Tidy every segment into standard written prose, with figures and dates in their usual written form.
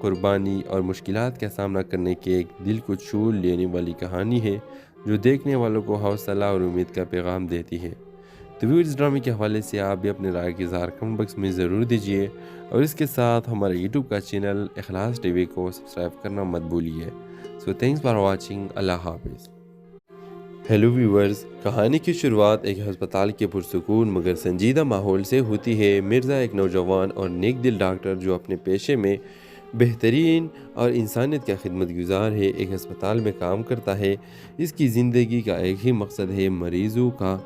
قربانی اور مشکلات کا سامنا کرنے کی ایک دل کو چھو لینے والی کہانی ہے جو دیکھنے والوں کو حوصلہ اور امید کا پیغام دیتی ہے۔ تو ویڈیو اس ڈرامے کے حوالے سے آپ بھی اپنے رائے کی اظہار کمنٹ باکس میں ضرور دیجیے، اور اس کے ساتھ ہمارے یوٹیوب کا چینل اخلاص ٹی وی کو سبسکرائب کرنا مت بھولیے۔ سو تھینکس فار واچنگ۔ اللہ حافظ۔ ہیلو ویورز، کہانی کی شروعات ایک ہسپتال کے پرسکون مگر سنجیدہ ماحول سے ہوتی ہے۔ مرزا ایک نوجوان اور نیک دل ڈاکٹر جو اپنے پیشے میں بہترین اور انسانیت کا خدمت گزار ہے، ایک ہسپتال میں کام کرتا ہے۔ اس کی زندگی کا ایک ہی مقصد ہے، مریضوں کا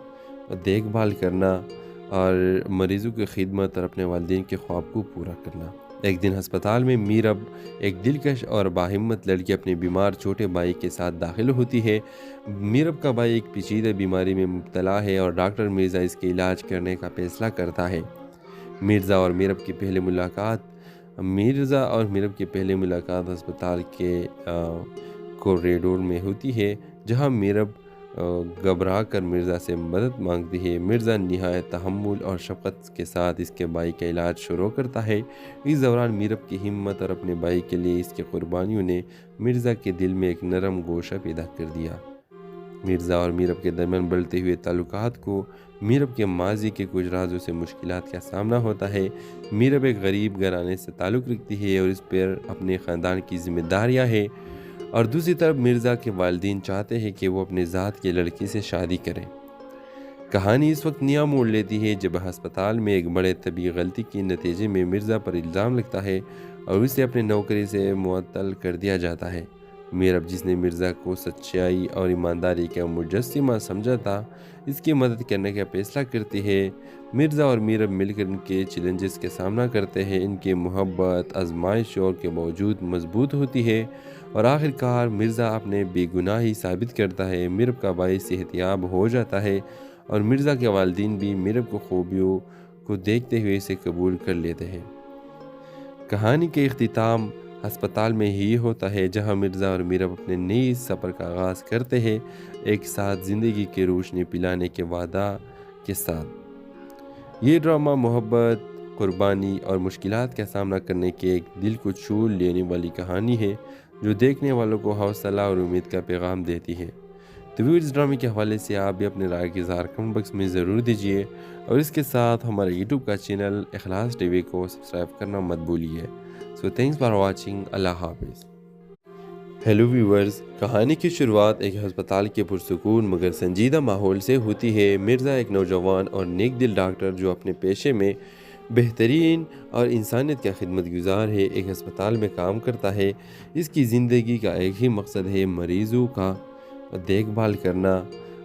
دیکھ بھال کرنا اور مریضوں کی خدمت اور اپنے والدین کے خواب کو پورا کرنا۔ ایک دن ہسپتال میں میرب، ایک دلکش اور باہمت لڑکی اپنے بیمار چھوٹے بھائی کے ساتھ داخل ہوتی ہے۔ میرب کا بھائی ایک پیچیدہ بیماری میں مبتلا ہے اور ڈاکٹر مرزا اس کے علاج کرنے کا فیصلہ کرتا ہے۔ مرزا اور میرب کی پہلی ملاقات ہسپتال کے کوریڈور میں ہوتی ہے، جہاں میرب گھبرا کر مرزا سے مدد مانگتی ہے۔ مرزا نہایت تحمل اور شفقت کے ساتھ اس کے بھائی کا علاج شروع کرتا ہے۔ اس دوران میرب کی ہمت اور اپنے بھائی کے لیے اس کی قربانیوں نے مرزا کے دل میں ایک نرم گوشہ پیدا کر دیا۔ مرزا اور میرب کے درمیان بڑھتے ہوئے تعلقات کو میرب کے ماضی کے کچھ رازوں سے مشکلات کا سامنا ہوتا ہے۔ میرب ایک غریب گھرانے سے تعلق رکھتی ہے اور اس پر اپنے خاندان کی ذمہ داریاں ہیں، اور دوسری طرف مرزا کے والدین چاہتے ہیں کہ وہ اپنے ذات کی لڑکی سے شادی کریں۔ کہانی اس وقت نیا موڑ لیتی ہے جب ہسپتال میں ایک بڑے طبی غلطی کے نتیجے میں مرزا پر الزام لگتا ہے اور اسے اپنے نوکری سے معطل کر دیا جاتا ہے۔ میرب، جس نے مرزا کو سچائی اور ایمانداری کا مجسمہ سمجھا تھا، اس کی مدد کرنے کا فیصلہ کرتی ہے۔ مرزا اور میرب مل کر ان کے چیلنجز کا سامنا کرتے ہیں۔ ان کی محبت آزمائشوں کے باوجود مضبوط ہوتی ہے، اور آخر کار مرزا اپنے بے گناہی ثابت کرتا ہے۔ میرب کا بھائی صحت یاب ہو جاتا ہے اور مرزا کے والدین بھی میرب کو خوبیوں کو دیکھتے ہوئے اسے قبول کر لیتے ہیں۔ کہانی کے اختتام ہسپتال میں ہی ہوتا ہے، جہاں مرزا اور میرب اپنے نئے سفر کا آغاز کرتے ہیں، ایک ساتھ زندگی کی روشنی پلانے کے وعدہ کے ساتھ۔ یہ ڈرامہ محبت، قربانی اور مشکلات کا سامنا کرنے کی ایک دل کو چھو لینے والی کہانی ہے جو دیکھنے والوں کو حوصلہ اور امید کا پیغام دیتی ہے۔ تو ویڈیو اس ڈرامے کے حوالے سے آپ بھی اپنے رائے کی اظہار کمنٹ باکس میں ضرور دیجیے، اور اس کے ساتھ ہمارے یوٹیوب کا چینل اخلاص ٹی وی کو سبسکرائب کرنا مت بھولیے۔ سو تھینکس فار واچنگ۔ اللہ حافظ۔ ہیلو ویورز، کہانی کی شروعات ایک ہسپتال کے پرسکون مگر سنجیدہ ماحول سے ہوتی ہے۔ مرزا ایک نوجوان اور نیک دل ڈاکٹر جو اپنے پیشے میں بہترین اور انسانیت کا خدمت گزار ہے، ایک ہسپتال میں کام کرتا ہے۔ اس کی زندگی کا ایک ہی مقصد ہے، مریضوں کا دیکھ بھال کرنا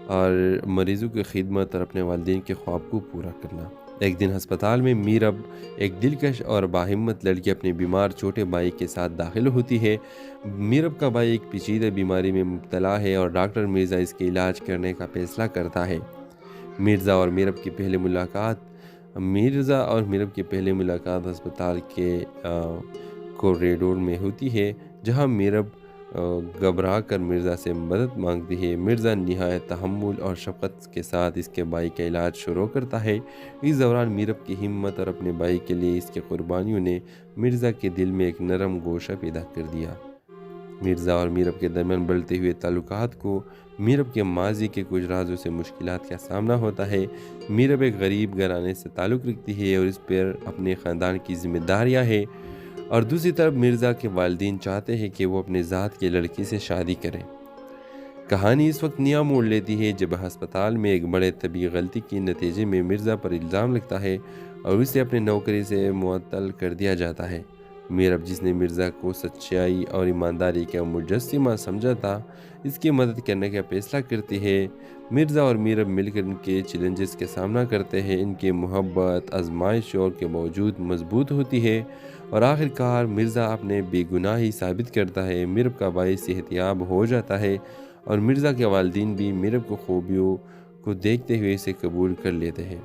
اور مریضوں کی خدمت اور اپنے والدین کے خواب کو پورا کرنا۔ ایک دن ہسپتال میں میرب، ایک دلکش اور باہمت لڑکی اپنے بیمار چھوٹے بھائی کے ساتھ داخل ہوتی ہے۔ میرب کا بھائی ایک پیچیدہ بیماری میں مبتلا ہے اور ڈاکٹر مرزا اس کے علاج کرنے کا فیصلہ کرتا ہے۔ مرزا اور میرب کی پہلی ملاقات ہسپتال کے کوریڈور میں ہوتی ہے، جہاں میرب گھبرا کر مرزا سے مدد مانگتی ہے۔ مرزا نہایت تحمل اور شفقت کے ساتھ اس کے بھائی کا علاج شروع کرتا ہے۔ اس دوران میرب کی ہمت اور اپنے بھائی کے لیے اس کی قربانیوں نے مرزا کے دل میں ایک نرم گوشہ پیدا کر دیا۔ مرزا اور میرب کے درمیان بڑھتے ہوئے تعلقات کو میرب کے ماضی کے کچھ رازوں سے مشکلات کا سامنا ہوتا ہے۔ میرب ایک غریب گھرانے سے تعلق رکھتی ہے اور اس پر اپنے خاندان کی ذمہ داریاں ہیں، اور دوسری طرف مرزا کے والدین چاہتے ہیں کہ وہ اپنے ذات کی لڑکی سے شادی کریں۔ کہانی اس وقت نیا موڑ لیتی ہے جب ہسپتال میں ایک بڑے طبی غلطی کے نتیجے میں مرزا پر الزام لگتا ہے اور اسے اپنے نوکری سے معطل کر دیا جاتا ہے۔ میرب، جس نے مرزا کو سچائی اور ایمانداری کا مجسمہ سمجھا تھا، اس کی مدد کرنے کا فیصلہ کرتی ہے۔ مرزا اور میرب مل کر ان کے چیلنجز کا سامنا کرتے ہیں۔ ان کی محبت آزمائشوں کے باوجود مضبوط ہوتی ہے، اور آخر کار مرزا اپنے بے گناہی ثابت کرتا ہے۔ میرب کا بھائی صحت یاب ہو جاتا ہے اور مرزا کے والدین بھی میرب کو خوبیوں کو دیکھتے ہوئے اسے قبول کر لیتے ہیں۔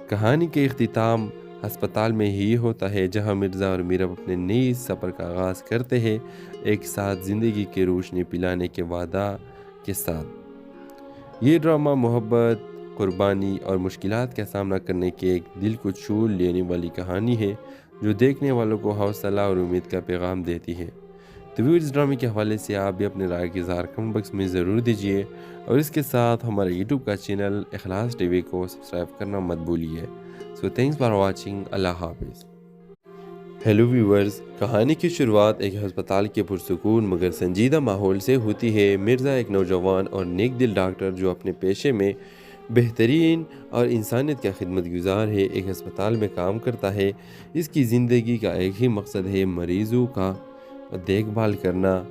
کہانی کے اختتام ہسپتال میں ہی ہوتا ہے، جہاں مرزا اور میرب اپنے نئے سفر کا آغاز کرتے ہیں، ایک ساتھ زندگی کی روشنی پلانے کے وعدہ کے ساتھ۔ یہ ڈرامہ محبت، قربانی اور مشکلات کا سامنا کرنے کی ایک دل کو چھو لینے والی کہانی ہے جو دیکھنے والوں کو حوصلہ اور امید کا پیغام دیتی ہے۔ تو ویڈیو ڈرامے کے حوالے سے آپ بھی اپنے رائے کی اظہار کمنٹ باکس میں ضرور دیجیے، اور اس کے ساتھ ہمارے یوٹیوب کا چینل اخلاص ٹی وی کو سبسکرائب کرنا مت بھولیے۔ سو تھینکس فار واچنگ۔ اللہ حافظ۔ ہیلو ویورز، کہانی کی شروعات ایک ہسپتال کے پرسکون مگر سنجیدہ ماحول سے ہوتی ہے۔ مرزا ایک نوجوان اور نیک دل ڈاکٹر جو اپنے پیشے میں بہترین اور انسانیت کا خدمت گزار ہے، ایک ہسپتال میں کام کرتا ہے۔ اس کی زندگی کا ایک ہی مقصد ہے، مریضوں کا دیکھ بھال کرنا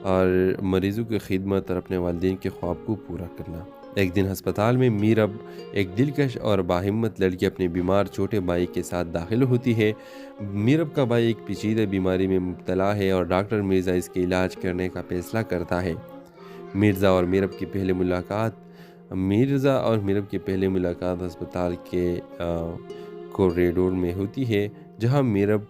اور مریضوں کی خدمت اور اپنے والدین کے خواب کو پورا کرنا۔ ایک دن ہسپتال میں میرب، ایک دلکش اور باہمت لڑکی، اپنے بیمار چھوٹے بھائی کے ساتھ داخل ہوتی ہے۔ میرب کا بھائی ایک پیچیدہ بیماری میں مبتلا ہے اور ڈاکٹر مرزا اس کے علاج کرنے کا فیصلہ کرتا ہے۔ مرزا اور میرب کی پہلی ملاقات ہسپتال کے کوریڈور میں ہوتی ہے، جہاں میرب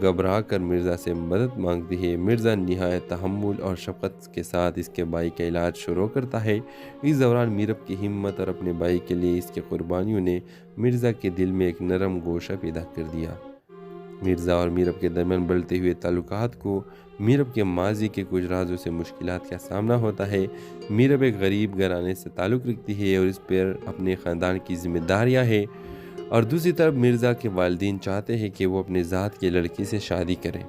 گھبرا کر مرزا سے مدد مانگتی ہے۔ مرزا نہایت تحمل اور شفقت کے ساتھ اس کے بھائی کا علاج شروع کرتا ہے۔ اس دوران میرب کی ہمت اور اپنے بھائی کے لیے اس کی قربانیوں نے مرزا کے دل میں ایک نرم گوشہ پیدا کر دیا۔ مرزا اور میرب کے درمیان بڑھتے ہوئے تعلقات کو میرب کے ماضی کے کچھ رازوں سے مشکلات کا سامنا ہوتا ہے۔ میرب ایک غریب گھرانے سے تعلق رکھتی ہے اور اس پر اپنے خاندان کی ذمہ داریاں ہیں، اور دوسری طرف مرزا کے والدین چاہتے ہیں کہ وہ اپنے ذات کے لڑکی سے شادی کریں۔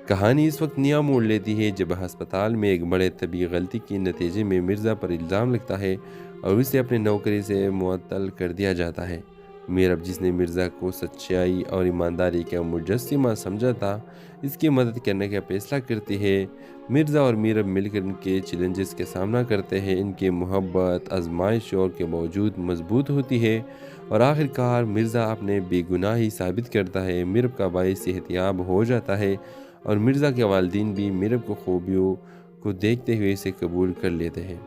کہانی اس وقت نیا موڑ لیتی ہے جب ہسپتال میں ایک بڑے طبی غلطی کے نتیجے میں مرزا پر الزام لگتا ہے اور اسے اپنے نوکری سے معطل کر دیا جاتا ہے۔ میرب، جس نے مرزا کو سچائی اور ایمانداری کا مجسمہ سمجھا تھا، اس کی مدد کرنے کا فیصلہ کرتی ہے۔ مرزا اور میرب مل کر ان کے چیلنجز کا سامنا کرتے ہیں۔ ان کی محبت آزمائشوں کے باوجود مضبوط ہوتی ہے، اور آخر کار مرزا اپنے بے گناہی ثابت کرتا ہے۔ میرب کا بھائی صحت یاب ہو جاتا ہے، اور مرزا کے والدین بھی میرب کو خوبیوں کو دیکھتے ہوئے اسے قبول کر لیتے ہیں۔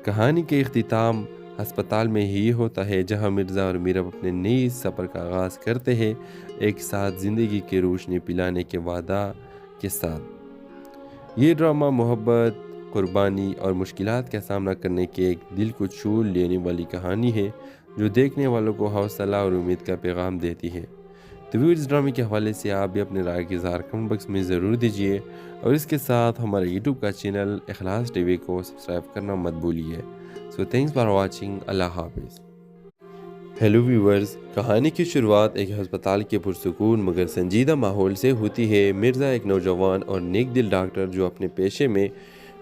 کہانی کے اختتام ہسپتال میں ہی ہوتا ہے، جہاں مرزا اور میرب اپنے نئی سفر کا آغاز کرتے ہیں، ایک ساتھ زندگی کی روشنی پلانے کے وعدہ کے ساتھ۔ یہ ڈرامہ محبت، قربانی اور مشکلات کا سامنا کرنے کی ایک دل کو چھو لینے والی کہانی ہے، جو دیکھنے والوں کو حوصلہ اور امید کا پیغام دیتی ہے۔ تو ویڈیو ڈرامے کے حوالے سے آپ بھی اپنے رائے کی اظہار کمنٹ باکس میں ضرور دیجیے، اور اس کے ساتھ ہمارے یوٹیوب کا چینل اخلاص ٹی وی کو سبسکرائب کرنا مت بھولیے۔ سو تھینکس فار واچنگ۔ اللہ حافظ۔ ہیلو ویورز، کہانی کی شروعات ایک ہسپتال کے پرسکون مگر سنجیدہ ماحول سے ہوتی ہے۔ مرزا ایک نوجوان اور نیک دل ڈاکٹر جو اپنے پیشے میں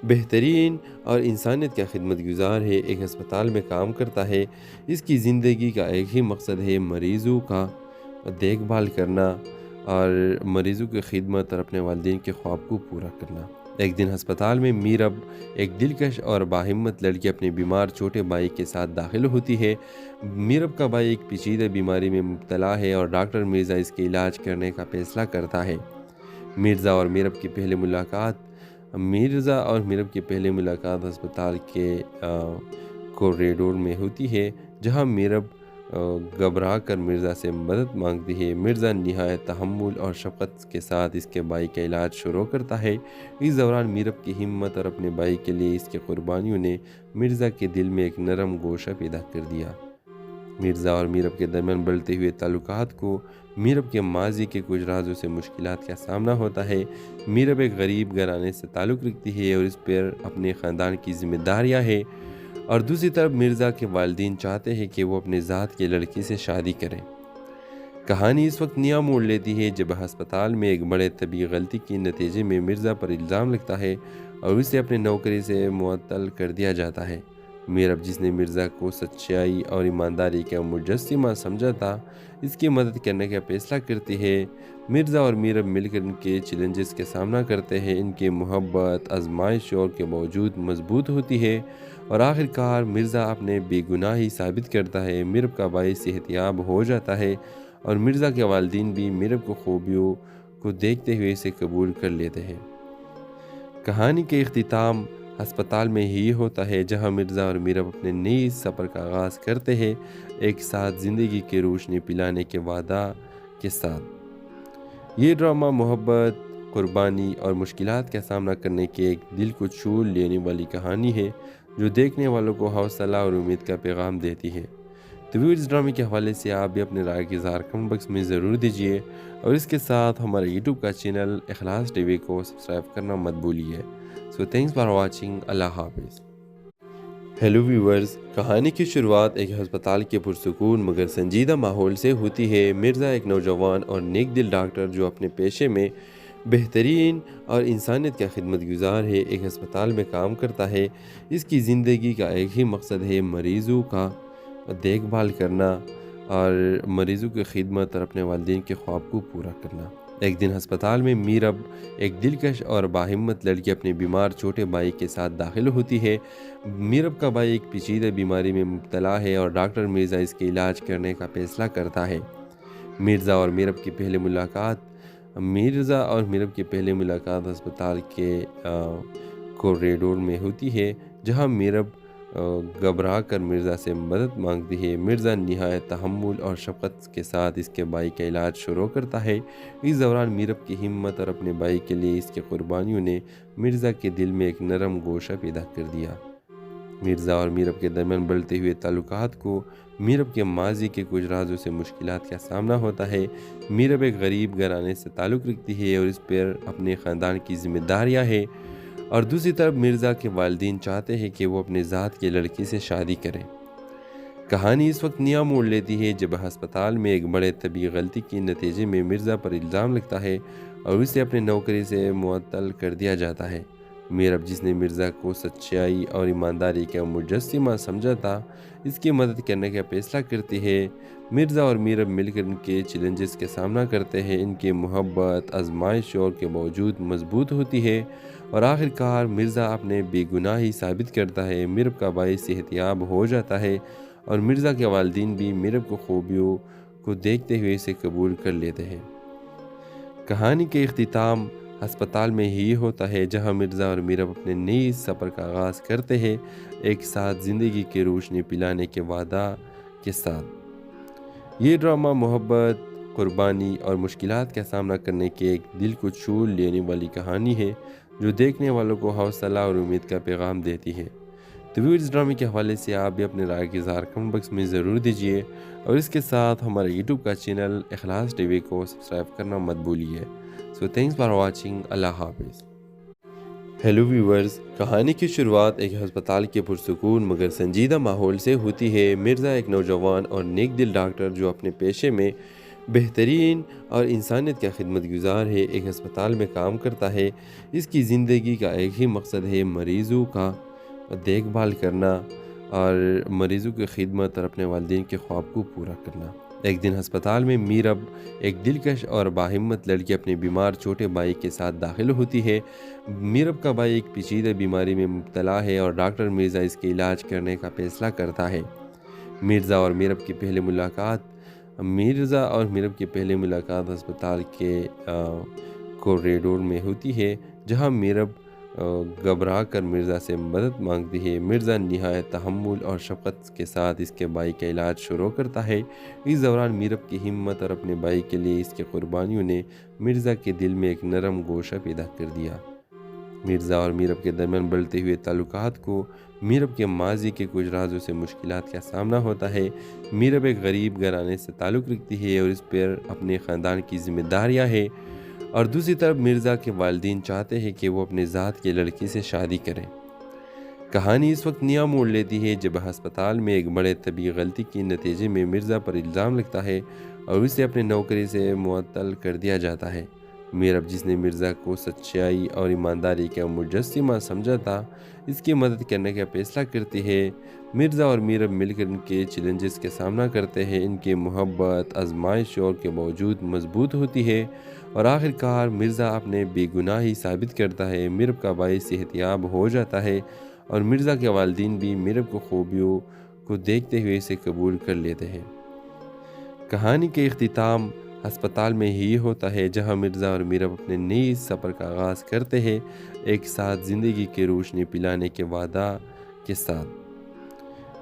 بہترین اور انسانیت کا خدمت گزار ہے، ایک ہسپتال میں کام کرتا ہے۔ اس کی زندگی کا ایک ہی مقصد ہے، مریضوں کا دیکھ بھال کرنا اور مریضوں کی خدمت اور اپنے والدین کے خواب کو پورا کرنا۔ ایک دن ہسپتال میں میرب، ایک دلکش اور باہمت لڑکی، اپنے بیمار چھوٹے بھائی کے ساتھ داخل ہوتی ہے۔ میرب کا بھائی ایک پیچیدہ بیماری میں مبتلا ہے اور ڈاکٹر مرزا اس کے علاج کرنے کا فیصلہ کرتا ہے۔ مرزا اور میرب کی پہلی ملاقات ہسپتال کے کوریڈور میں ہوتی ہے، جہاں میرب گھبرا کر مرزا سے مدد مانگتی ہے۔ مرزا نہایت تحمل اور شفقت کے ساتھ اس کے بھائی کا علاج شروع کرتا ہے۔ اس دوران میرب کی ہمت اور اپنے بھائی کے لیے اس کی قربانیوں نے مرزا کے دل میں ایک نرم گوشہ پیدا کر دیا۔ مرزا اور میرب کے درمیان بڑھتے ہوئے تعلقات کو میرب کے ماضی کے کچھ رازوں سے مشکلات کا سامنا ہوتا ہے۔ میرب ایک غریب گھرانے سے تعلق رکھتی ہے اور اس پر اپنے خاندان کی ذمہ داریاں ہیں، اور دوسری طرف مرزا کے والدین چاہتے ہیں کہ وہ اپنے ذات کے لڑکی سے شادی کریں۔ کہانی اس وقت نیا موڑ لیتی ہے جب ہسپتال میں ایک بڑے طبی غلطی کے نتیجے میں مرزا پر الزام لگتا ہے اور اسے اپنے نوکری سے معطل کر دیا جاتا ہے۔ میرب، جس نے مرزا کو سچائی اور ایمانداری کا مجسمہ سمجھا تھا، اس کی مدد کرنے کا فیصلہ کرتی ہے۔ مرزا اور میرب مل کر ان کے چیلنجز کا سامنا کرتے ہیں۔ ان کی محبت آزمائشوں کے باوجود مضبوط ہوتی ہے، اور آخر کار مرزا اپنے بے گناہی ثابت کرتا ہے۔ میرب کا بھائی صحت یاب ہو جاتا ہے، اور مرزا کے والدین بھی میرب کو خوبیوں کو دیکھتے ہوئے اسے قبول کر لیتے ہیں۔ کہانی کے اختتام ہسپتال میں ہی ہوتا ہے، جہاں مرزا اور میرب اپنے نئی سفر کا آغاز کرتے ہیں، ایک ساتھ زندگی کی روشنی پلانے کے وعدہ کے ساتھ۔ یہ ڈرامہ محبت، قربانی اور مشکلات کا سامنا کرنے کی ایک دل کو چھو لینے والی کہانی ہے، جو دیکھنے والوں کو حوصلہ اور امید کا پیغام دیتی ہے۔ تو ویور اس ڈرامے کے حوالے سے آپ بھی اپنے رائے کے اظہار کمنٹ باکس میں ضرور دیجیے، اور اس کے ساتھ ہمارے یوٹیوب کا چینل اخلاص ٹی وی کو سبسکرائب کرنا مت بھولیے۔ سو تھینکس فار واچنگ، اللہ حافظ۔ ہیلو ویورز، کہانی کی شروعات ایک ہسپتال کے پرسکون مگر سنجیدہ ماحول سے ہوتی ہے۔ مرزا ایک نوجوان اور نیک دل ڈاکٹر جو اپنے پیشے میں بہترین اور انسانیت کا خدمت گزار ہے، ایک ہسپتال میں کام کرتا ہے۔ اس کی زندگی کا ایک ہی مقصد ہے، مریضوں کا دیکھ بھال کرنا اور مریضوں کی خدمت اور اپنے والدین کے خواب کو پورا کرنا۔ ایک دن ہسپتال میں میرب، ایک دلکش اور باہمت لڑکی اپنے بیمار چھوٹے بھائی کے ساتھ داخل ہوتی ہے۔ میرب کا بھائی ایک پیچیدہ بیماری میں مبتلا ہے اور ڈاکٹر مرزا اس کے علاج کرنے کا فیصلہ کرتا ہے۔ مرزا اور میرب کی پہلی ملاقات ہسپتال کے کوریڈور میں ہوتی ہے، جہاں میرب گھبرا کر مرزا سے مدد مانگتی ہے۔ مرزا نہایت تحمل اور شفقت کے ساتھ اس کے بھائی کا علاج شروع کرتا ہے۔ اس دوران میرب کی ہمت اور اپنے بھائی کے لیے اس کی قربانیوں نے مرزا کے دل میں ایک نرم گوشہ پیدا کر دیا۔ مرزا اور میرب کے درمیان بڑھتے ہوئے تعلقات کو میرب کے ماضی کے کچھ رازوں سے مشکلات کا سامنا ہوتا ہے۔ میرب ایک غریب گھرانے سے تعلق رکھتی ہے اور اس پر اپنے خاندان کی ذمہ داریاں ہیں، اور دوسری طرف مرزا کے والدین چاہتے ہیں کہ وہ اپنے ذات کی لڑکی سے شادی کریں۔ کہانی اس وقت نیا موڑ لیتی ہے جب ہسپتال میں ایک بڑے طبی غلطی کے نتیجے میں مرزا پر الزام لگتا ہے اور اسے اپنے نوکری سے معطل کر دیا جاتا ہے۔ میرب، جس نے مرزا کو سچائی اور ایمانداری کا مجسمہ سمجھا تھا، اس کی مدد کرنے کا فیصلہ کرتی ہے۔ مرزا اور میرب مل کر ان کے چیلنجز کا سامنا کرتے ہیں۔ ان کی محبت آزمائشوں کے باوجود مضبوط ہوتی ہے، اور آخر کار مرزا اپنے بے گناہی ثابت کرتا ہے۔ میرب کا بھائی صحت یاب ہو جاتا ہے اور مرزا کے والدین بھی میرب کو خوبیوں کو دیکھتے ہوئے اسے قبول کر لیتے ہیں۔ کہانی کے اختتام ہسپتال میں ہی ہوتا ہے، جہاں مرزا اور میرب اپنے نئے سفر کا آغاز کرتے ہیں، ایک ساتھ زندگی کی روشنی پلانے کے وعدہ کے ساتھ۔ یہ ڈرامہ محبت، قربانی اور مشکلات کا سامنا کرنے کی ایک دل کو چھو لینے والی کہانی ہے، جو دیکھنے والوں کو حوصلہ اور امید کا پیغام دیتی ہے۔ تو ویور اس ڈرامے کے حوالے سے آپ بھی اپنے رائے کے اظہار کمنٹ باکس میں ضرور دیجیے، اور اس کے ساتھ ہمارے یوٹیوب کا چینل اخلاص ٹی وی کو سبسکرائب کرنا مت بھولیے۔ سو تھینکس فار واچنگ، اللہ حافظ۔ ہیلو ویورز، کہانی کی شروعات ایک ہسپتال کے پرسکون مگر سنجیدہ ماحول سے ہوتی ہے۔ مرزا ایک نوجوان اور نیک دل ڈاکٹر جو اپنے پیشے میں بہترین اور انسانیت کا خدمت گزار ہے، ایک ہسپتال میں کام کرتا ہے۔ اس کی زندگی کا ایک ہی مقصد ہے، مریضوں کا دیکھ بھال کرنا اور مریضوں کی خدمت اور اپنے والدین کے خواب کو پورا کرنا۔ ایک دن ہسپتال میں میرب، ایک دلکش اور باہمت لڑکی اپنے بیمار چھوٹے بھائی کے ساتھ داخل ہوتی ہے۔ میرب کا بھائی ایک پیچیدہ بیماری میں مبتلا ہے اور ڈاکٹر مرزا اس کے علاج کرنے کا فیصلہ کرتا ہے۔ مرزا اور میرب کی پہلی ملاقات ہسپتال کے کوریڈور میں ہوتی ہے، جہاں میرب گھبرا کر مرزا سے مدد مانگتی ہے۔ مرزا نہایت تحمل اور شفقت کے ساتھ اس کے بھائی کا علاج شروع کرتا ہے۔ اس دوران میرب کی ہمت اور اپنے بھائی کے لیے اس کی قربانیوں نے مرزا کے دل میں ایک نرم گوشہ پیدا کر دیا۔ مرزا اور میرب کے درمیان بڑھتے ہوئے تعلقات کو میرب کے ماضی کے کچھ رازوں سے مشکلات کا سامنا ہوتا ہے۔ میرب ایک غریب گھرانے سے تعلق رکھتی ہے اور اس پر اپنے خاندان کی ذمہ داریاں ہیں، اور دوسری طرف مرزا کے والدین چاہتے ہیں کہ وہ اپنے ذات کی لڑکی سے شادی کریں۔ کہانی اس وقت نیا موڑ لیتی ہے جب ہسپتال میں ایک بڑے طبی غلطی کے نتیجے میں مرزا پر الزام لگتا ہے اور اسے اپنے نوکری سے معطل کر دیا جاتا ہے۔ میرب، جس نے مرزا کو سچائی اور ایمانداری کا مجسمہ سمجھا تھا، اس کی مدد کرنے کا فیصلہ کرتی ہے۔ مرزا اور میرب مل کر ان کے چیلنجز کا سامنا کرتے ہیں۔ ان کی محبت آزمائشوں کے باوجود مضبوط ہوتی ہے، اور آخر کار مرزا اپنے بے گناہی ثابت کرتا ہے۔ میرب کا بھائی صحت یاب ہو جاتا ہے اور مرزا کے والدین بھی میرب کو خوبیوں کو دیکھتے ہوئے اسے قبول کر لیتے ہیں۔ کہانی کے اختتام ہسپتال میں ہی ہوتا ہے، جہاں مرزا اور میرب اپنے نئے سفر کا آغاز کرتے ہیں، ایک ساتھ زندگی کی روشنی پلانے کے وعدہ کے ساتھ۔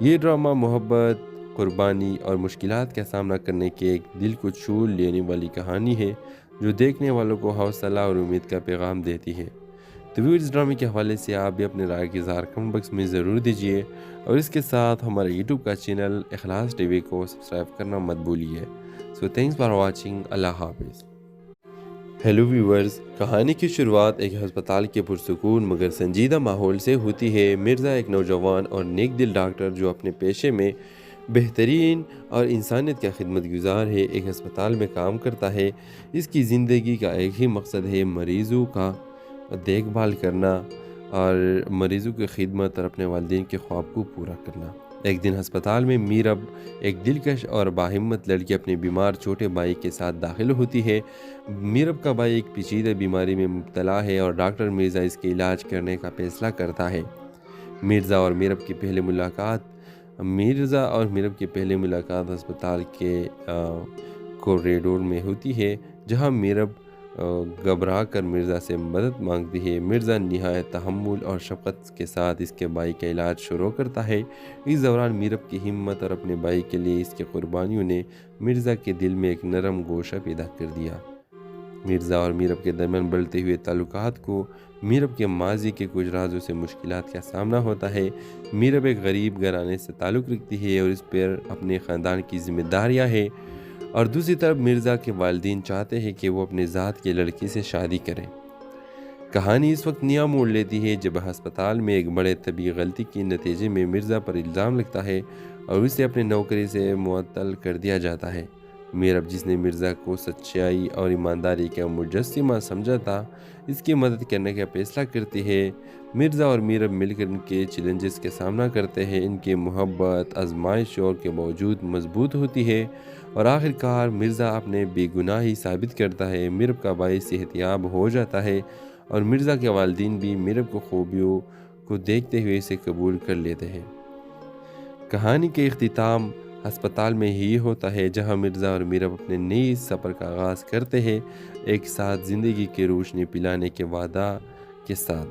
یہ ڈرامہ محبت، قربانی اور مشکلات کا سامنا کرنے کی ایک دل کو چھو لینے والی کہانی ہے، جو دیکھنے والوں کو حوصلہ اور امید کا پیغام دیتی ہے۔ تو تو ویو اس ڈرامے کے حوالے سے آپ بھی اپنے رائے کی اظہار کمنٹ باکس میں ضرور دیجیے، اور اس کے ساتھ ہمارے یوٹیوب کا چینل اخلاص ٹی وی کو سبسکرائب کرنا مت بھولیے۔ سو تھینکس فار واچنگ، اللہ حافظ۔ ہیلو ویورز، کہانی کی شروعات ایک ہسپتال کے پرسکون مگر سنجیدہ ماحول سے ہوتی ہے۔ مرزا ایک نوجوان اور نیک دل ڈاکٹر جو اپنے پیشے میں بہترین اور انسانیت کا خدمت گزار ہے، ایک ہسپتال میں کام کرتا ہے۔ اس کی زندگی کا ایک ہی مقصد ہے، مریضوں کا دیکھ بھال کرنا اور مریضوں کی خدمت اور اپنے والدین کے خواب کو پورا کرنا۔ ایک دن ہسپتال میں میرب، ایک دلکش اور باہمت لڑکی، اپنے بیمار چھوٹے بھائی کے ساتھ داخل ہوتی ہے۔ میرب کا بھائی ایک پیچیدہ بیماری میں مبتلا ہے اور ڈاکٹر مرزا اس کے علاج کرنے کا فیصلہ کرتا ہے۔ مرزا اور میرب کی پہلی ملاقات ہسپتال کے کوریڈور میں ہوتی ہے، جہاں میرب گھبرا کر مرزا سے مدد مانگتی ہے۔ مرزا نہایت تحمل اور شفقت کے ساتھ اس کے بھائی کا علاج شروع کرتا ہے۔ اس دوران میرب کی ہمت اور اپنے بھائی کے لیے اس کی قربانیوں نے مرزا کے دل میں ایک نرم گوشہ پیدا کر دیا۔ مرزا اور میرب کے درمیان بڑھتے ہوئے تعلقات کو میرب کے ماضی کے کچھ رازوں سے مشکلات کا سامنا ہوتا ہے۔ میرب ایک غریب گھرانے سے تعلق رکھتی ہے اور اس پر اپنے خاندان کی ذمہ داریاں ہیں، اور دوسری طرف مرزا کے والدین چاہتے ہیں کہ وہ اپنے ذات کی لڑکی سے شادی کریں۔ کہانی اس وقت نیا موڑ لیتی ہے جب ہسپتال میں ایک بڑے طبی غلطی کے نتیجے میں مرزا پر الزام لگتا ہے اور اسے اپنے نوکری سے معطل کر دیا جاتا ہے۔ میرب، جس نے مرزا کو سچائی اور ایمانداری کا مجسمہ سمجھا تھا، اس کی مدد کرنے کا فیصلہ کرتی ہے۔ مرزا اور میرب مل کر ان کے چیلنجز کا سامنا کرتے ہیں۔ ان کی محبت آزمائشوں کے باوجود مضبوط ہوتی ہے، اور آخر کار مرزا اپنے بے گناہی ثابت کرتا ہے۔ میرب کا بھائی صحت یاب ہو جاتا ہے، اور مرزا کے والدین بھی میرب کو خوبیوں کو دیکھتے ہوئے اسے قبول کر لیتے ہیں۔ کہانی کے اختتام ہسپتال میں ہی ہوتا ہے، جہاں مرزا اور میرب اپنے نئے سفر کا آغاز کرتے ہیں، ایک ساتھ زندگی کی روشنی پلانے کے وعدہ کے ساتھ۔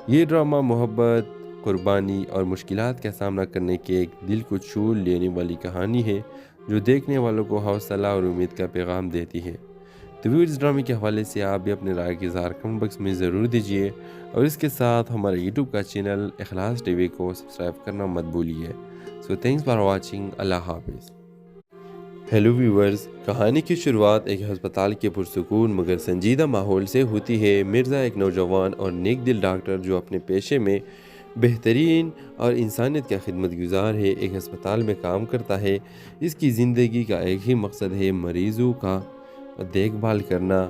یہ ڈرامہ محبت، قربانی اور مشکلات کا سامنا کرنے کے ایک دل کو چھو لینے والی کہانی ہے، جو دیکھنے والوں کو حوصلہ اور امید کا پیغام دیتی ہے۔ تو ویو اس ڈرامے کے حوالے سے آپ بھی اپنے رائے کی اظہار کمنٹ باکس میں ضرور دیجیے، اور اس کے ساتھ ہمارے یوٹیوب کا چینل اخلاص ٹی وی کو سبسکرائب کرنا مت بھولیے۔ سو تھینکس فار واچنگ، اللہ حافظ۔ ہیلو ویورز، کہانی کی شروعات ایک ہسپتال کے پرسکون مگر سنجیدہ ماحول سے ہوتی ہے۔ مرزا ایک نوجوان اور نیک دل ڈاکٹر جو اپنے پیشے میں بہترین اور انسانیت کا خدمت گزار ہے، ایک ہسپتال میں کام کرتا ہے۔ اس کی زندگی کا ایک ہی مقصد ہے، مریضوں کا دیکھ بھال کرنا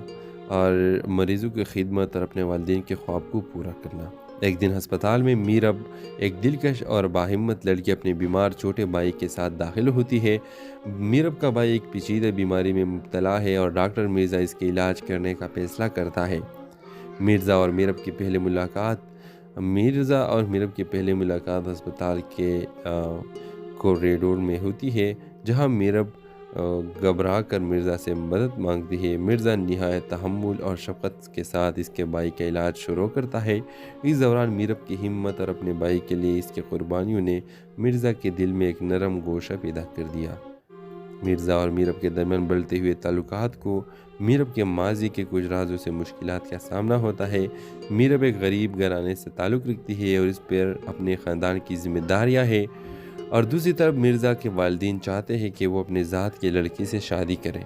اور مریضوں کی خدمت اور اپنے والدین کے خواب کو پورا کرنا۔ ایک دن ہسپتال میں میرب، ایک دلکش اور باہمت لڑکی، اپنے بیمار چھوٹے بھائی کے ساتھ داخل ہوتی ہے۔ میرب کا بھائی ایک پیچیدہ بیماری میں مبتلا ہے اور ڈاکٹر مرزا اس کے علاج کرنے کا فیصلہ کرتا ہے۔ مرزا اور میرب کی پہلی ملاقات ہسپتال کے کوریڈور میں ہوتی ہے، جہاں میرب گھبرا کر مرزا سے مدد مانگتی ہے۔ مرزا نہایت تحمل اور شفقت کے ساتھ اس کے بھائی کا علاج شروع کرتا ہے۔ اس دوران میرب کی ہمت اور اپنے بھائی کے لیے اس کی قربانیوں نے مرزا کے دل میں ایک نرم گوشہ پیدا کر دیا۔ مرزا اور میرب کے درمیان بڑھتے ہوئے تعلقات کو میرب کے ماضی کے کچھ رازوں سے مشکلات کا سامنا ہوتا ہے۔ میرب ایک غریب گھرانے سے تعلق رکھتی ہے اور اس پر اپنے خاندان کی ذمہ داریاں ہیں، اور دوسری طرف مرزا کے والدین چاہتے ہیں کہ وہ اپنے ذات کی لڑکی سے شادی کریں۔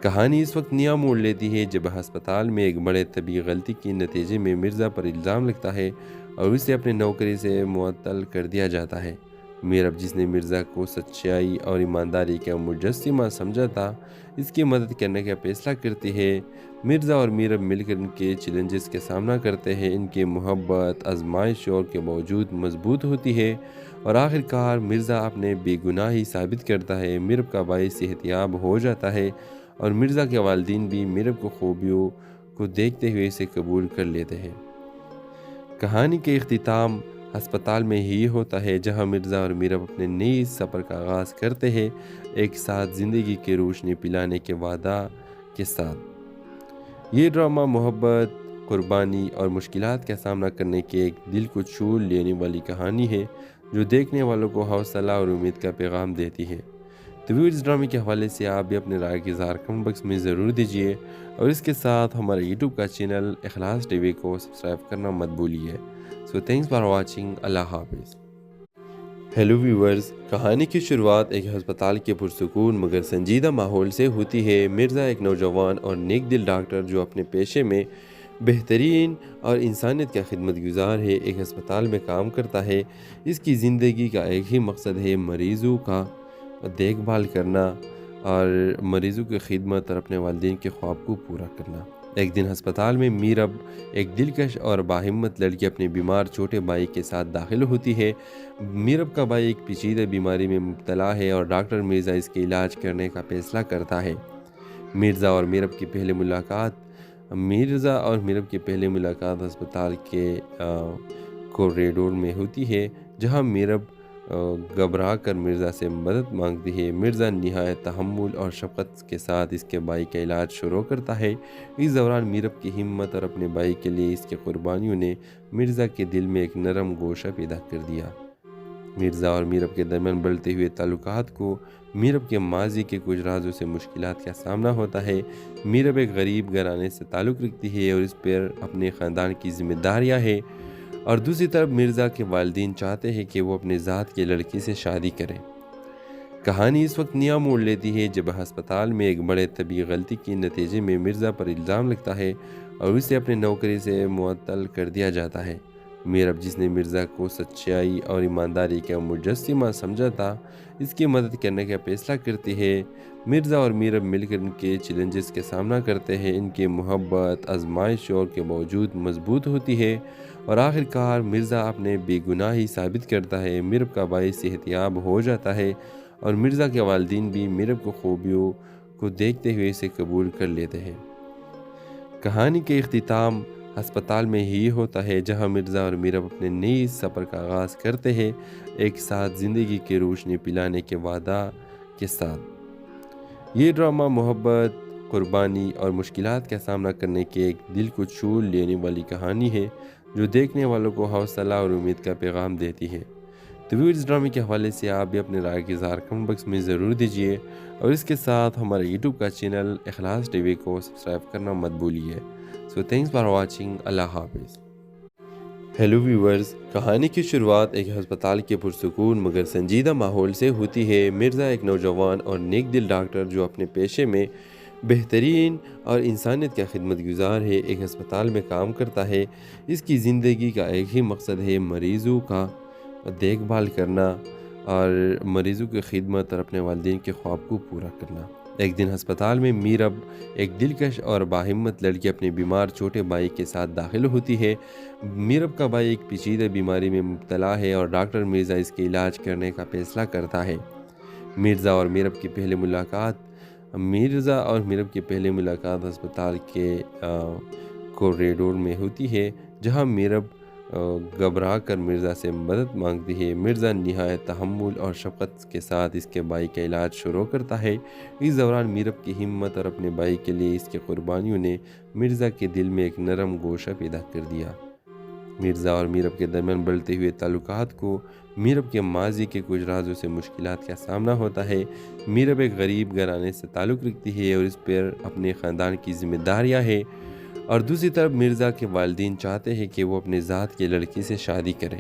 کہانی اس وقت نیا موڑ لیتی ہے جب ہسپتال میں ایک بڑے طبی غلطی کے نتیجے میں مرزا پر الزام لگتا ہے اور اسے اپنے نوکری سے معطل کر دیا جاتا ہے۔ میرب، جس نے مرزا کو سچائی اور ایمانداری کا مجسمہ سمجھا تھا، اس کی مدد کرنے کا فیصلہ کرتی ہے۔ مرزا اور میرب مل کر ان کے چیلنجز کا سامنا کرتے ہیں۔ ان کی محبت آزمائشوں کے باوجود مضبوط ہوتی ہے، اور آخر کار مرزا اپنے بے گناہی ثابت کرتا ہے۔ میرب کا بھائی صحت یاب ہو جاتا ہے، اور مرزا کے والدین بھی میرب کو خوبیوں کو دیکھتے ہوئے اسے قبول کر لیتے ہیں۔ کہانی کے اختتام ہسپتال میں ہی ہوتا ہے، جہاں مرزا اور میرب اپنے نئے سفر کا آغاز کرتے ہیں، ایک ساتھ زندگی کی روشنی پلانے کے وعدہ کے ساتھ۔ یہ ڈرامہ محبت، قربانی اور مشکلات کا سامنا کرنے کے ایک دل کو چھو لینے والی کہانی ہے، جو دیکھنے والوں کو حوصلہ اور امید کا پیغام دیتی ہے۔ تو ویور اس ڈرامے کے حوالے سے آپ بھی اپنے رائے کے اظہار کمنٹ باکس میں ضرور دیجیے، اور اس کے ساتھ ہمارے یوٹیوب کا چینل اخلاص ٹی وی کو سبسکرائب کرنا مت بھولیے۔ سو تھینکس فار واچنگ، اللہ حافظ۔ ہیلو ویورز، کہانی کی شروعات ایک ہسپتال کے پرسکون مگر سنجیدہ ماحول سے ہوتی ہے۔ مرزا ایک نوجوان اور نیک دل ڈاکٹر جو اپنے پیشے میں بہترین اور انسانیت کا خدمت گزار ہے، ایک ہسپتال میں کام کرتا ہے۔ اس کی زندگی کا ایک ہی مقصد ہے، مریضوں کا دیکھ بھال کرنا اور مریضوں کی خدمت اور اپنے والدین کے خواب کو پورا کرنا۔ ایک دن ہسپتال میں میرب، ایک دلکش اور باہمت لڑکی اپنے بیمار چھوٹے بھائی کے ساتھ داخل ہوتی ہے۔ میرب کا بھائی ایک پیچیدہ بیماری میں مبتلا ہے اور ڈاکٹر مرزا اس کے علاج کرنے کا فیصلہ کرتا ہے۔ مرزا اور میرب کی پہلی ملاقات ہسپتال کے کوریڈور میں ہوتی ہے، جہاں میرب گھبرا کر مرزا سے مدد مانگتی ہے۔ مرزا نہایت تحمل اور شفقت کے ساتھ اس کے بھائی کا علاج شروع کرتا ہے۔ اس دوران میرب کی ہمت اور اپنے بھائی کے لیے اس کی قربانیوں نے مرزا کے دل میں ایک نرم گوشہ پیدا کر دیا۔ مرزا اور میرب کے درمیان بڑھتے ہوئے تعلقات کو میرب کے ماضی کے کچھ رازوں سے مشکلات کا سامنا ہوتا ہے۔ میرب ایک غریب گھرانے سے تعلق رکھتی ہے اور اس پر اپنے خاندان کی ذمہ داریاں ہیں، اور دوسری طرف مرزا کے والدین چاہتے ہیں کہ وہ اپنے ذات کے لڑکی سے شادی کریں۔ کہانی اس وقت نیا موڑ لیتی ہے جب ہسپتال میں ایک بڑے طبی غلطی کے نتیجے میں مرزا پر الزام لگتا ہے اور اسے اپنے نوکری سے معطل کر دیا جاتا ہے۔ میرب، جس نے مرزا کو سچائی اور ایمانداری کا مجسمہ سمجھا تھا، اس کی مدد کرنے کا فیصلہ کرتی ہے۔ مرزا اور میرب مل کر ان کے چیلنجز کا سامنا کرتے ہیں۔ ان کی محبت آزمائشوں کے باوجود مضبوط ہوتی ہے، اور آخر کار مرزا اپنے بے گناہی ثابت کرتا ہے۔ میرب کا بھائی صحت یاب ہو جاتا ہے اور مرزا کے والدین بھی میرب کو خوبیوں کو دیکھتے ہوئے اسے قبول کر لیتے ہیں۔ کہانی کے اختتام ہسپتال میں ہی ہوتا ہے، جہاں مرزا اور میرب اپنے نئے سفر کا آغاز کرتے ہیں، ایک ساتھ زندگی کی روشنی پلانے کے وعدہ کے ساتھ۔ یہ ڈرامہ محبت، قربانی اور مشکلات کا سامنا کرنے کے ایک دل کو چھو لینے والی کہانی ہے، جو دیکھنے والوں کو حوصلہ اور امید کا پیغام دیتی ہے۔ تو ویور اس ڈرامے کے حوالے سے آپ بھی اپنے رائے کے اظہار کمنٹ باکس میں ضرور دیجیے، اور اس کے ساتھ ہمارے یوٹیوب کا چینل اخلاص ٹی وی کو سبسکرائب کرنا مت بھولیے۔ سو تھینکس فار واچنگ، اللہ حافظ۔ ہیلو ویورز، کہانی کی شروعات ایک ہسپتال کے پرسکون مگر سنجیدہ ماحول سے ہوتی ہے۔ مرزا ایک نوجوان اور نیک دل ڈاکٹر جو اپنے پیشے میں بہترین اور انسانیت کا خدمت گزار ہے، ایک ہسپتال میں کام کرتا ہے۔ اس کی زندگی کا ایک ہی مقصد ہے، مریضوں کا دیکھ بھال کرنا اور مریضوں کی خدمت اور اپنے والدین کے خواب کو پورا کرنا۔ ایک دن ہسپتال میں میرب، ایک دلکش اور باہمت لڑکی اپنے بیمار چھوٹے بھائی کے ساتھ داخل ہوتی ہے۔ میرب کا بھائی ایک پیچیدہ بیماری میں مبتلا ہے اور ڈاکٹر مرزا اس کے علاج کرنے کا فیصلہ کرتا ہے۔ مرزا اور میرب کی پہلی ملاقات ہسپتال کے کوریڈور میں ہوتی ہے، جہاں میرب گھبرا کر مرزا سے مدد مانگتی ہے۔ مرزا نہایت تحمل اور شفقت کے ساتھ اس کے بھائی کا علاج شروع کرتا ہے۔ اس دوران میرب کی ہمت اور اپنے بھائی کے لیے اس کی قربانیوں نے مرزا کے دل میں ایک نرم گوشہ پیدا کر دیا۔ مرزا اور میرب کے درمیان بڑھتے ہوئے تعلقات کو میرب کے ماضی کے کچھ رازوں سے مشکلات کا سامنا ہوتا ہے۔ میرب ایک غریب گھرانے سے تعلق رکھتی ہے اور اس پر اپنے خاندان کی ذمہ داریاں ہیں، اور دوسری طرف مرزا کے والدین چاہتے ہیں کہ وہ اپنے ذات کے لڑکی سے شادی کریں۔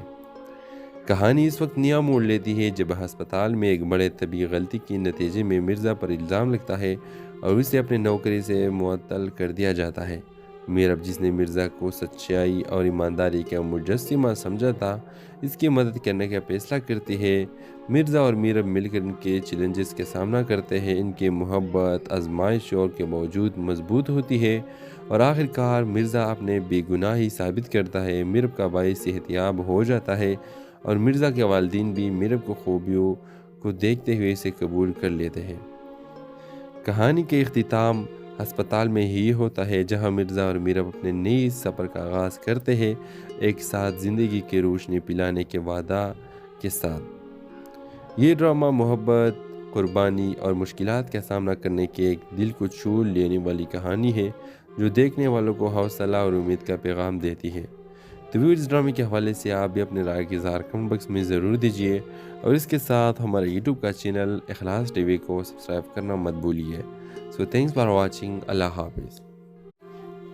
کہانی اس وقت نیا موڑ لیتی ہے جب ہسپتال میں ایک بڑے طبی غلطی کے نتیجے میں مرزا پر الزام لگتا ہے اور اسے اپنے نوکری سے معطل کر دیا جاتا ہے۔ میرب، جس نے مرزا کو سچائی اور ایمانداری کا مجسمہ سمجھا تھا، اس کی مدد کرنے کا فیصلہ کرتی ہے۔ مرزا اور میرب مل کر ان کے چیلنجز کا سامنا کرتے ہیں۔ ان کی محبت آزمائشوں کے باوجود مضبوط ہوتی ہے، اور آخر کار مرزا اپنے بے گناہی ثابت کرتا ہے۔ میرب کا بھائی صحت یاب ہو جاتا ہے اور مرزا کے والدین بھی میرب کو خوبیوں کو دیکھتے ہوئے اسے قبول کر لیتے ہیں۔ کہانی کے اختتام ہسپتال میں ہی ہوتا ہے، جہاں مرزا اور میرب اپنے نئے سفر کا آغاز کرتے ہیں، ایک ساتھ زندگی کی روشنی پلانے کے وعدہ کے ساتھ۔ یہ ڈرامہ محبت، قربانی اور مشکلات کا سامنا کرنے کے ایک دل کو چھو لینے والی کہانی ہے، جو دیکھنے والوں کو حوصلہ اور امید کا پیغام دیتی ہے۔ تو ویور اس ڈرامے کے حوالے سے آپ بھی اپنے رائے کی اظہار کمنٹ باکس میں ضرور دیجیے، اور اس کے ساتھ ہمارے یوٹیوب کا چینل اخلاص ٹی وی کو سبسکرائب کرنا مت بھولیے۔ سو تھینکس فار واچنگ، اللہ حافظ۔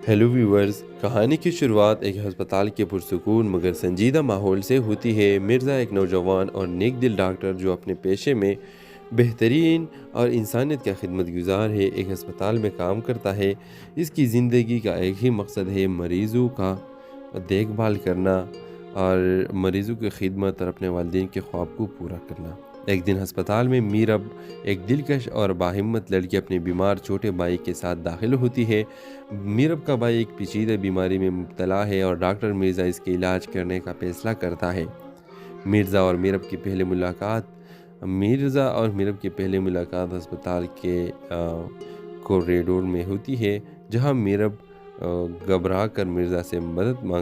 ہیلو ویورز، کہانی کی شروعات ایک ہسپتال کے پرسکون مگر سنجیدہ ماحول سے ہوتی ہے۔ مرزا ایک نوجوان اور نیک دل ڈاکٹر جو اپنے پیشے میں بہترین اور انسانیت کا خدمت گزار ہے، ایک ہسپتال میں کام کرتا ہے۔ اس کی زندگی کا ایک ہی مقصد ہے، مریضوں کا دیکھ بھال کرنا اور مریضوں کی خدمت اور اپنے والدین کے خواب کو پورا کرنا۔ ایک دن ہسپتال میں میرب، ایک دلکش اور باہمت لڑکی، اپنے بیمار چھوٹے بھائی کے ساتھ داخل ہوتی ہے۔ میرب کا بھائی ایک پیچیدہ بیماری میں مبتلا ہے اور ڈاکٹر مرزا اس کے علاج کرنے کا فیصلہ کرتا ہے۔ مرزا اور میرب کی پہلی ملاقات ہسپتال کے کوریڈور میں ہوتی ہے، جہاں میرب گھبرا کر مرزا سے مدد مانگ